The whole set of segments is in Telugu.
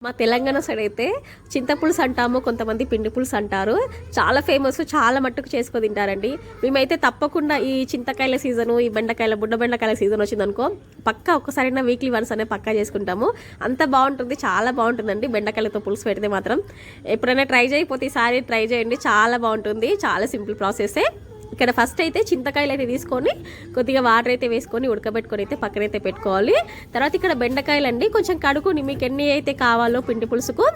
మా తెలంగాణ సైడ్ అయితే చింతపులుసు అంటాము, కొంతమంది పిండి పులుసు అంటారు. చాలా ఫేమస్, చాలా మట్టుకు చేసుకొని తింటారండి. మేమైతే తప్పకుండా ఈ చింతకాయల సీజను, ఈ బెండకాయల బెండకాయల సీజన్ వచ్చిందనుకో పక్కా ఒక్కసారైనా వీక్లీ వన్స్ అనే పక్కా చేసుకుంటాము. అంత బాగుంటుంది, చాలా బాగుంటుందండి. బెండకాయలతో పులుసు పెడితే మాత్రం ఎప్పుడైనా ట్రై చేయకపోతే ఈసారి ట్రై చేయండి, చాలా బాగుంటుంది. చాలా సింపుల్ ప్రాసెసే. ఇక్కడ ఫస్ట్ అయితే చింతకాయలు అయితే తీసుకొని కొద్దిగా వాటర్ అయితే వేసుకొని ఉడకబెట్టుకొని అయితే పక్కనైతే పెట్టుకోవాలి. తర్వాత ఇక్కడ బెండకాయలు అండి కొంచెం కడుక్కుని మీకు ఎన్ని అయితే కావాలో పిండి పులుసుకు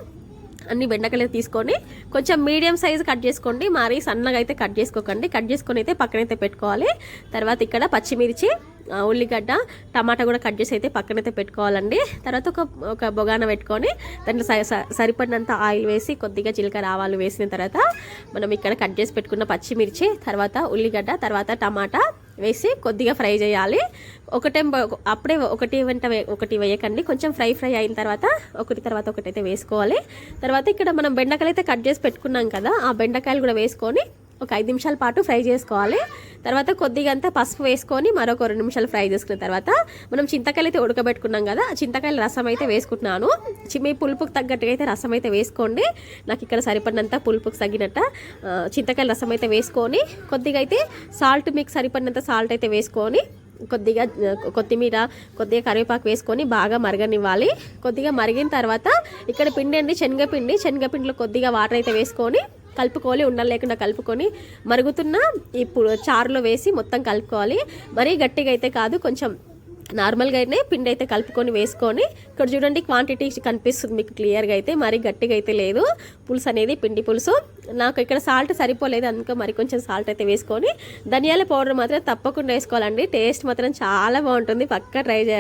అన్ని బెండకాయలు తీసుకొని కొంచెం మీడియం సైజు కట్ చేసుకోండి, మరీ సన్నగా అయితే కట్ చేసుకోకండి. కట్ చేసుకొని అయితే పక్కనైతే పెట్టుకోవాలి. తర్వాత ఇక్కడ పచ్చిమిర్చి, ఉల్లిగడ్డ, టమాటా కూడా కట్ చేసి అయితే పక్కనైతే పెట్టుకోవాలండి. తర్వాత ఒక బొగాన పెట్టుకొని దాంట్లో సరిపడినంత ఆయిల్ వేసి కొద్దిగా జీలకర్ర ఆవాలు వేసిన తర్వాత మనం ఇక్కడ కట్ చేసి పెట్టుకున్న పచ్చిమిర్చి, తర్వాత ఉల్లిగడ్డ, తర్వాత టమాటా వేసి కొద్దిగా ఫ్రై చేయాలి. అప్పుడే ఒకటి వేయకండి, కొంచెం ఫ్రై అయిన తర్వాత ఒకటి తర్వాత ఒకటైతే వేసుకోవాలి. తర్వాత ఇక్కడ మనం బెండకాయలు అయితే కట్ చేసి పెట్టుకున్నాం కదా, ఆ బెండకాయలు కూడా వేసుకొని ఒక 5 నిమిషాల పాటు ఫ్రై చేసుకోవాలి. తర్వాత కొద్దిగా అంతా పసుపు వేసుకొని మరొక 2 నిమిషాలు ఫ్రై చేసుకున్న తర్వాత మనం చింతకాయలు అయితే ఉడకబెట్టుకున్నాం కదా, ఆ చింతకాయల రసం అయితే వేసుకుంటున్నాను. మీ పులుపుకు తగ్గట్టుగా అయితే రసం అయితే వేసుకోండి. నాకు ఇక్కడ సరిపడినంత పులుపుకు తగ్గినట్ట చింతకాయల రసం అయితే వేసుకొని కొద్దిగా అయితే సాల్ట్, మీకు సరిపడినంత సాల్ట్ అయితే వేసుకొని కొద్దిగా కొత్తిమీర, కొద్దిగా కరివేపాకు వేసుకొని బాగా మరగనివ్వాలి. కొద్దిగా మరిగిన తర్వాత ఇక్కడ పిండి అండి, శనగపిండిలో కొద్దిగా వాటర్ అయితే వేసుకొని కలుపుకోవాలి. ఉండలు లేకుండా కలుపుకొని మరుగుతున్న ఇప్పుడు చారులో వేసి మొత్తం కలుపుకోవాలి. మరీ గట్టిగా అయితే కాదు, కొంచెం నార్మల్గా అయితే పిండి అయితే కలుపుకొని వేసుకొని ఇక్కడ చూడండి క్వాంటిటీ కనిపిస్తుంది మీకు క్లియర్గా అయితే. మరీ గట్టిగా అయితే లేదు పులుసు అనేది, పిండి పులుసు. నాకు ఇక్కడ సాల్ట్ సరిపోలేదు, అందుకే మరి కొంచెం సాల్ట్ అయితే వేసుకొని ధనియాల పౌడర్ మాత్రం తప్పకుండా వేసుకోవాలండి. టేస్ట్ మాత్రం చాలా బాగుంటుంది, పక్కా ట్రై చేయండి.